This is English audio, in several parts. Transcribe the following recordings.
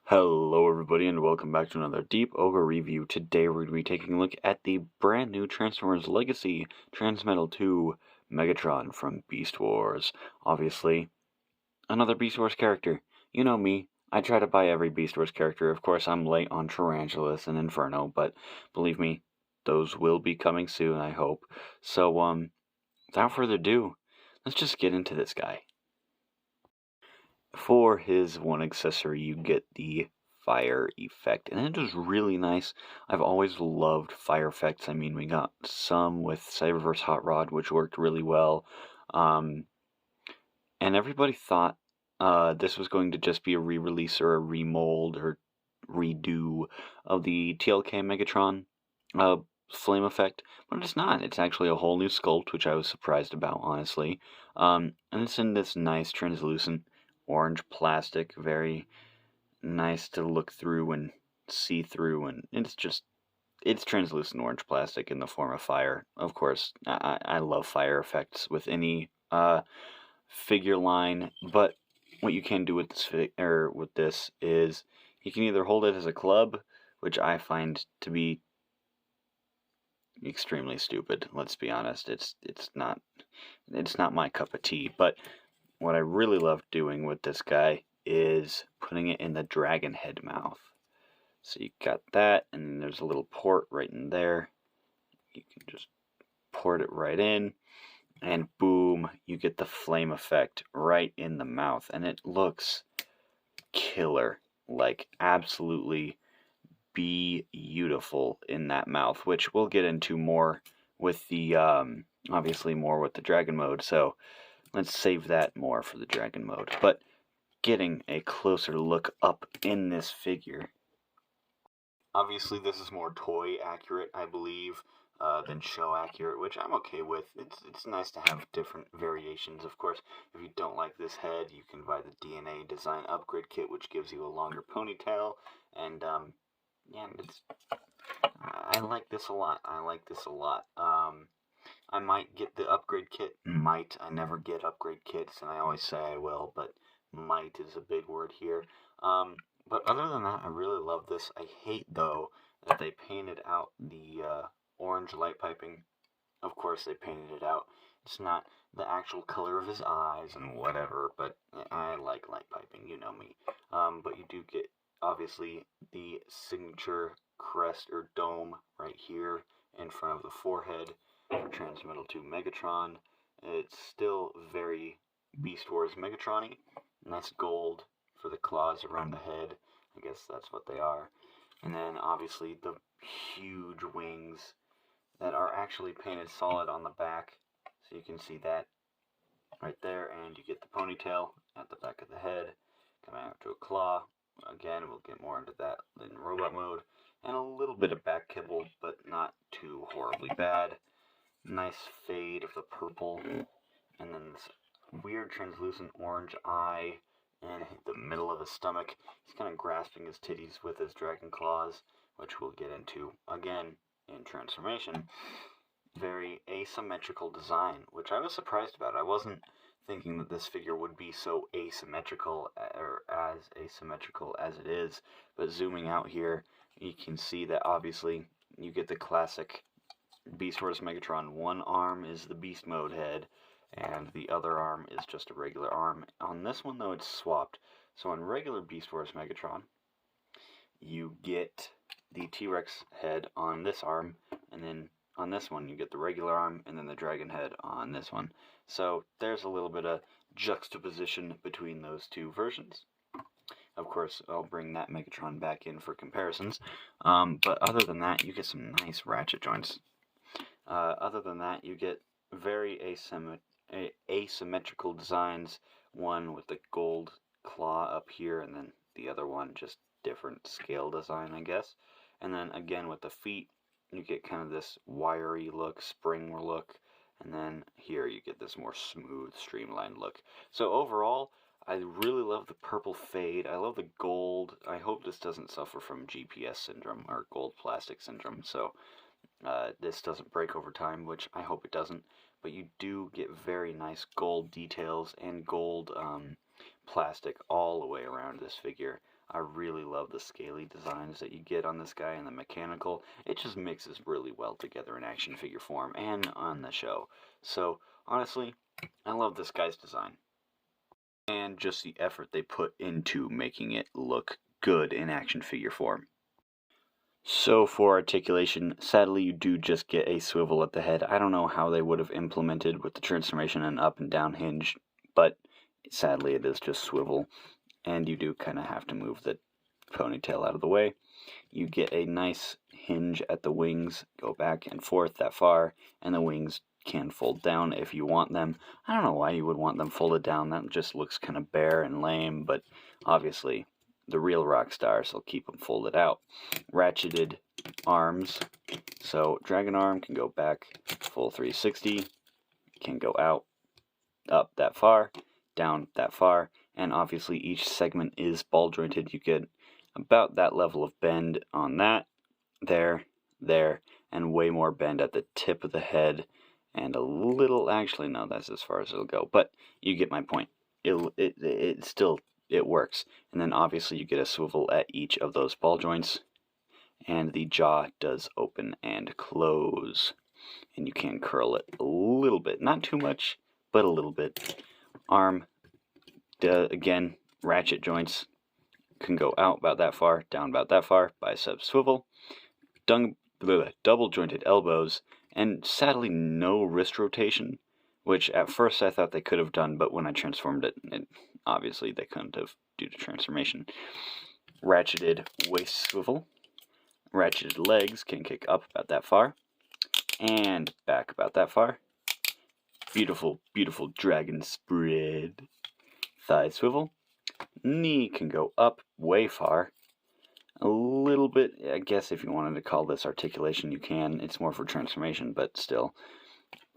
Hello everybody and welcome back to another Deep Ogre review. Today we're going to be taking a look at the brand new Transformers Legacy Transmetal 2 Megatron from Beast Wars. Obviously, another Beast Wars character. You know me, I try to buy every Beast Wars character. Of course, I'm late on Tarantulas and Inferno, but believe me, those will be coming soon, I hope. So, without further ado, let's just get into this guy. For his one accessory, you get the fire effect, and it is really nice. I've always loved fire effects. I mean, we got some with Cyberverse Hot Rod, which worked really well, and everybody thought this was going to just be a re-release or a remold or redo of the TLK Megatron flame effect, but it's not. It's actually a whole new sculpt, which I was surprised about, honestly. And it's in this nice translucent orange plastic, very nice to look through and see through, and it's translucent orange plastic in the form of fire. Of course, I love fire effects with any figure line, but what you can do with this is you can either hold it as a club, which I find to be extremely stupid. Let's be honest. It's not my cup of tea. But what I really love doing with this guy is putting it in the dragon head mouth. So you got that, and then there's a little port right in there. You can just port it right in, and boom, you get the flame effect right in the mouth, and it looks killer, like absolutely beautiful in that mouth, which we'll get into more with the obviously more with the dragon mode, so let's save that more for the dragon mode. But getting a closer look up in this figure, obviously this is more toy accurate, I believe, than show accurate, which I'm okay with. It's nice to have different variations. Of course, if you don't like this head, you can buy the DNA design upgrade kit, which gives you a longer ponytail, and yeah, I like this a lot. I might get the upgrade kit. I never get upgrade kits, and I always say I will, but might is a big word here. But other than that, I really love this. I hate, though, that they painted out the orange light piping. Of course, they painted it out. It's not the actual color of his eyes and whatever, but I like light piping, you know me. But you do get, obviously, the signature crest or dome right here in front of the forehead for Transmetal 2 Megatron. It's still very Beast Wars Megatron-y. Nice gold for the claws around the head. I guess that's what they are. And then obviously the huge wings that are actually painted solid on the back. So you can see that right there. And you get the ponytail at the back of the head coming out to a claw. Again, we'll get more into that in robot mode. And a little bit of back kibble, but not too horribly bad. Nice fade of the purple. And then this weird translucent orange eye in the middle of his stomach. He's kind of grasping his titties with his dragon claws, which we'll get into again in transformation. Very asymmetrical design, which I was surprised about. I wasn't thinking that this figure would be so asymmetrical, or as asymmetrical as it is, but zooming out here, you can see that obviously you get the classic Beast Wars Megatron. One arm is the Beast Mode head, and the other arm is just a regular arm. On this one, though, it's swapped. So on regular Beast Wars Megatron, you get the T-Rex head on this arm, and then on this one, you get the regular arm, and then the dragon head on this one. So there's a little bit of juxtaposition between those two versions. Of course, I'll bring that Megatron back in for comparisons. But other than that, you get some nice ratchet joints. Other than that, you get very asymmetrical designs, one with the gold claw up here, and then the other one just different scale design, I guess. And then again with the feet, you get kind of this wiry look, spring look, and then here you get this more smooth, streamlined look. So overall, I really love the purple fade. I love the gold. I hope this doesn't suffer from GPS syndrome or gold plastic syndrome, so this doesn't break over time, which I hope it doesn't. But you do get very nice gold details and gold plastic all the way around this figure. I really love the scaly designs that you get on this guy and the mechanical. It just mixes really well together in action figure form and on the show. So, honestly, I love this guy's design. And just the effort they put into making it look good in action figure form. So for articulation, sadly you do just get a swivel at the head. I don't know how they would have implemented with the transformation and up and down hinge, but sadly it is just swivel, and you do kind of have to move the ponytail out of the way. You get a nice hinge at the wings, go back and forth that far, and the wings can fold down if you want them. I don't know why you would want them folded down, that just looks kind of bare and lame, but obviously the real rock stars will keep them folded out. Ratcheted arms, so dragon arm can go back full 360, can go out, up that far, down that far, and obviously each segment is ball jointed. You get about that level of bend on that, there, and way more bend at the tip of the head, and a little, actually no, that's as far as it'll go, but you get my point. It still, it works. And then obviously you get a swivel at each of those ball joints, and the jaw does open and close, and you can curl it a little bit, not too much, but a little bit. Arm, again, ratchet joints can go out about that far, down about that far, bicep swivel, double jointed elbows, and sadly no wrist rotation, which at first I thought they could have done, but when I transformed it, obviously they couldn't have due to transformation. Ratcheted waist swivel, ratcheted legs can kick up about that far, and back about that far. Beautiful, beautiful dragon spread. Thigh swivel, knee can go up way far, a little bit, I guess if you wanted to call this articulation you can, it's more for transformation, but still.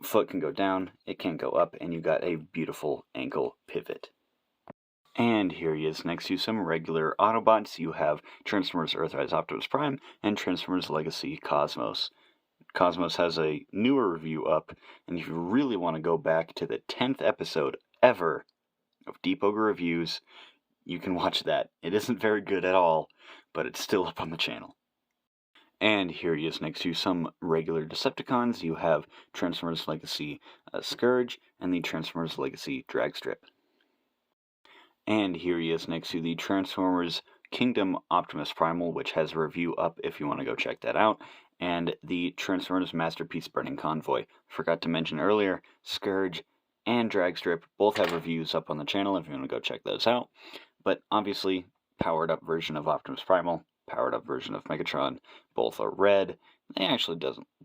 Foot can go down, it can go up, and you got a beautiful ankle pivot. And here he is next to some regular Autobots. You have Transformers Earthrise Optimus Prime and Transformers Legacy Cosmos. Cosmos has a newer review up, and if you really want to go back to the 10th episode ever of Deep Oger Reviews, you can watch that. It isn't very good at all, but it's still up on the channel. And here he is next to some regular Decepticons. You have Transformers Legacy Scourge and the Transformers Legacy Dragstrip. And here he is next to the Transformers Kingdom Optimus Primal, which has a review up if you want to go check that out, and the Transformers Masterpiece Burning Convoy. Forgot to mention earlier, Scourge and Dragstrip both have reviews up on the channel if you want to go check those out. But obviously, powered up version of Optimus Primal, powered up version of Megatron, both are red. They actually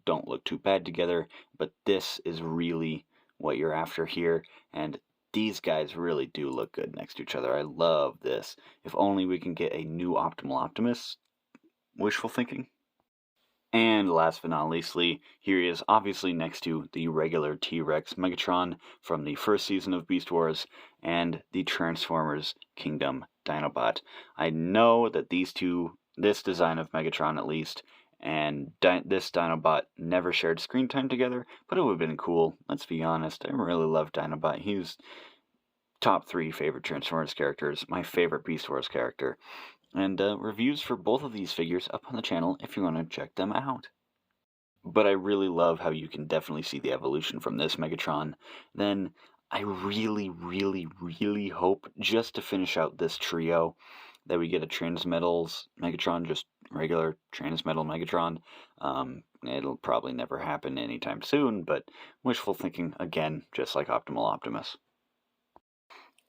don't look too bad together, but this is really what you're after here, and these guys really do look good next to each other. I love this. If only we can get a new Optimal Optimus. Wishful thinking. And last but not leastly, here he is obviously next to the regular T-Rex Megatron from the first season of Beast Wars and the Transformers Kingdom Dinobot. I know that these two, this design of Megatron at least, and this Dinobot never shared screen time together, but it would have been cool. Let's be honest, I really love Dinobot. He's top 3 favorite Transformers characters, my favorite Beast Wars character. And reviews for both of these figures up on the channel if you want to check them out. But I really love how you can definitely see the evolution from this Megatron. Then I really, really, really hope, just to finish out this trio, that we get a Transmetals Megatron, just regular Transmetal Megatron. It'll probably never happen anytime soon, but wishful thinking again, just like Optimal Optimus.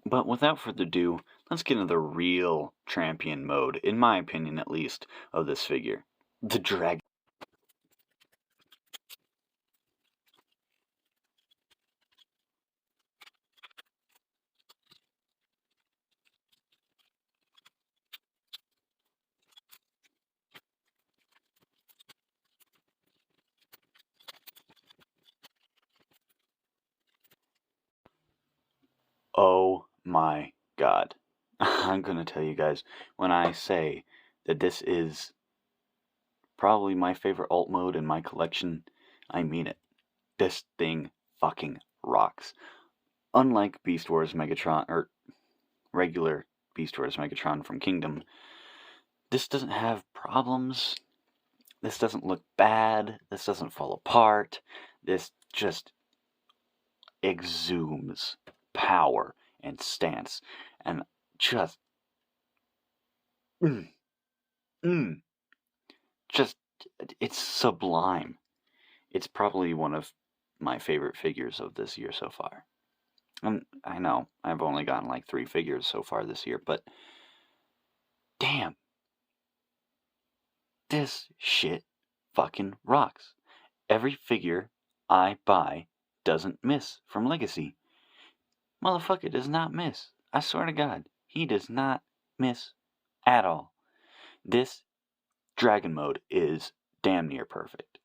But without further ado, let's get into the real champion mode, in my opinion at least, of this figure. The Dragon. Oh my god. I'm gonna tell you guys, when I say that this is probably my favorite alt mode in my collection, I mean it. This thing fucking rocks. Unlike Beast Wars Megatron, or regular Beast Wars Megatron from Kingdom. This doesn't have problems. This doesn't look bad. This doesn't fall apart. This just exudes power and stance. And just... just... it's sublime. It's probably one of my favorite figures of this year so far. And I know, I've only gotten like 3 figures so far this year, but... damn. This shit fucking rocks. Every figure I buy doesn't miss from Legacy. Motherfucker does not miss. I swear to God, he does not miss at all. This Dragon Mode is damn near perfect.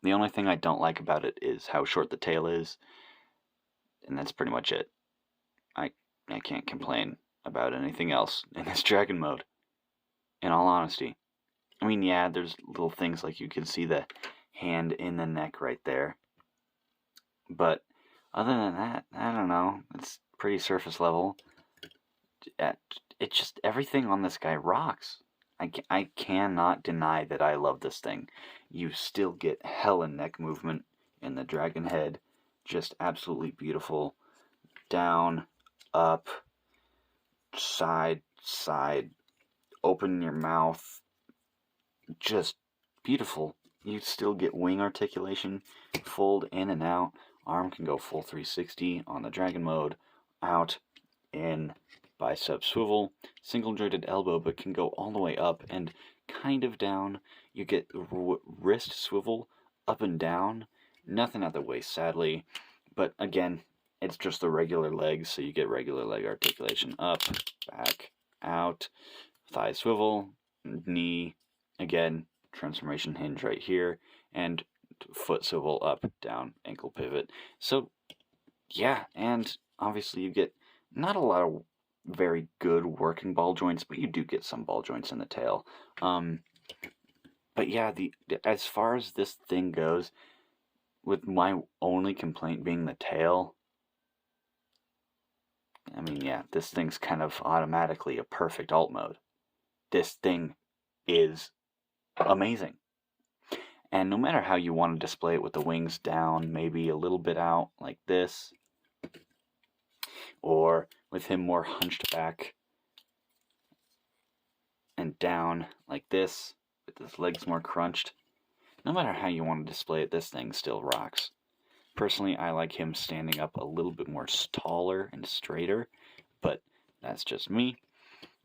The only thing I don't like about it is how short the tail is, and that's pretty much it. I can't complain about anything else in this Dragon Mode, in all honesty. I mean, yeah, there's little things like you can see the hand in the neck right there. But other than that, I don't know. It's pretty surface level. It just, everything on this guy rocks. I cannot deny that I love this thing. You still get hella neck movement in the dragon head. Just absolutely beautiful. Down, up, side, open your mouth. Just beautiful. You still get wing articulation, fold in and out. Arm can go full 360 on the Dragon Mode, out, in, bicep swivel, single jointed elbow, but can go all the way up and kind of down. You get wrist swivel, up and down, nothing at the waist, sadly, but again, it's just the regular legs, so you get regular leg articulation, up, back, out, thigh swivel, knee. Again, transformation hinge right here, and foot swivel up, down, ankle pivot. So, yeah, and obviously you get not a lot of very good working ball joints, but you do get some ball joints in the tail. But yeah, as far as this thing goes, with my only complaint being the tail, I mean, yeah, this thing's kind of automatically a perfect alt mode. This thing is amazing. And no matter how you want to display it with the wings down, maybe a little bit out like this, or with him more hunched back and down like this, with his legs more crunched, no matter how you want to display it, this thing still rocks. Personally, I like him standing up a little bit more taller and straighter, but that's just me.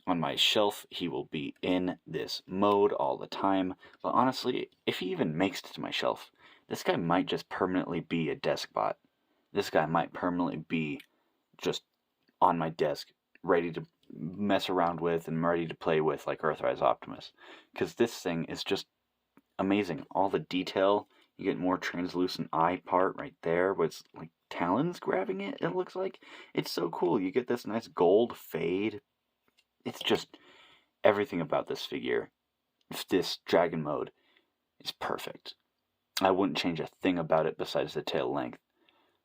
On my shelf, he will be in this mode all the time, but honestly, if he even makes it to my shelf, this guy might just permanently be a desk bot. This guy might permanently be just on my desk, ready to mess around with and ready to play with like Earthrise Optimus. Because this thing is just amazing. All the detail, you get more translucent eye part right there, where it's like talons grabbing it, it looks like. It's so cool. You get this nice gold fade. It's just everything about this figure, this Dragon Mode, is perfect. I wouldn't change a thing about it besides the tail length.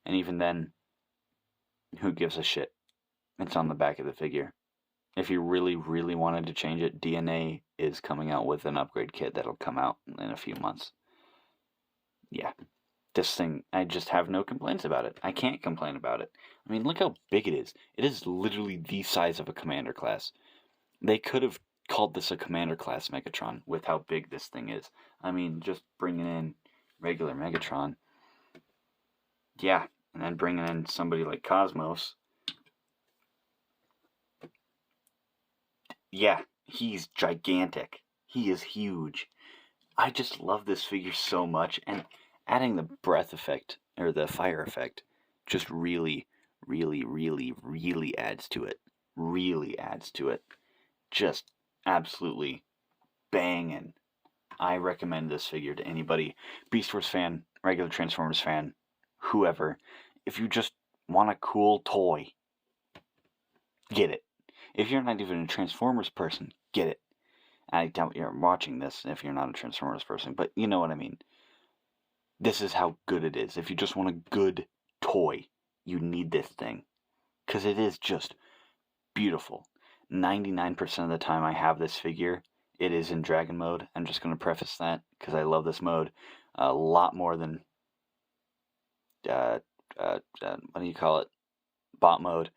And even then, who gives a shit? It's on the back of the figure. If you really, really wanted to change it, DNA is coming out with an upgrade kit that'll come out in a few months. Yeah. This thing, I just have no complaints about it. I can't complain about it. I mean, look how big it is. It is literally the size of a commander class. They could have called this a commander class Megatron with how big this thing is. I mean, just bringing in regular Megatron. Yeah, and then bringing in somebody like Cosmos. Yeah, he's gigantic. He is huge. I just love this figure so much, and adding the breath effect, or the fire effect, just really, really, really, really adds to it. Really adds to it. Just absolutely banging. I recommend this figure to anybody. Beast Wars fan, regular Transformers fan, whoever. If you just want a cool toy, get it. If you're not even a Transformers person, get it. I doubt you're watching this if you're not a Transformers person, but you know what I mean. This is how good it is. If you just want a good toy, you need this thing. Because it is just beautiful. 99% of the time I have this figure, it is in dragon mode. I'm just going to preface that because I love this mode a lot more than, what do you call it, bot mode.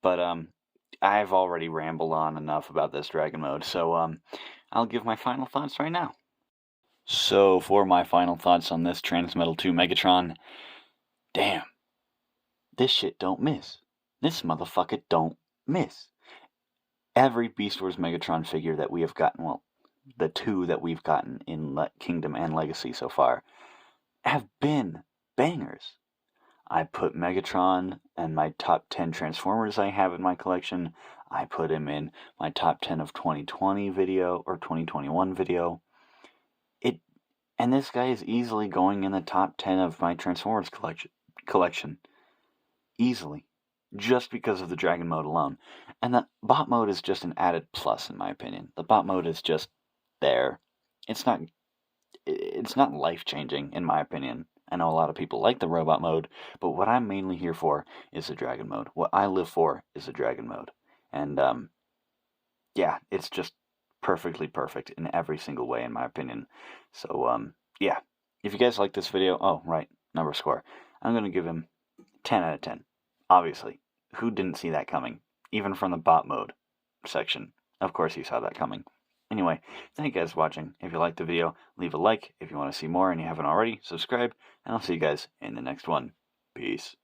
But I've already rambled on enough about this dragon mode, so I'll give my final thoughts right now. So for my final thoughts on this Transmetal 2 Megatron, damn, this shit don't miss. This motherfucker don't miss. Every Beast Wars Megatron figure that we have gotten, well, the two that we've gotten in Kingdom and Legacy so far, have been bangers. I put Megatron and my top 10 Transformers I have in my collection. I put him in my top 10 of 2020 video or 2021 video. And this guy is easily going in the top 10 of my Transformers collection. Easily. Just because of the Dragon mode alone. And the bot mode is just an added plus in my opinion. The bot mode is just there. It's not life-changing in my opinion. I know a lot of people like the robot mode, but what I'm mainly here for is the Dragon mode. What I live for is the Dragon mode. And yeah, it's just perfectly perfect in every single way in my opinion. So yeah, if you guys like this video, oh right, number score, I'm going to give him 10 out of 10. Obviously, who didn't see that coming? Even from the bot mode section. Of course you saw that coming. Anyway, thank you guys for watching. If you liked the video, leave a like. If you want to see more and you haven't already, subscribe. And I'll see you guys in the next one. Peace.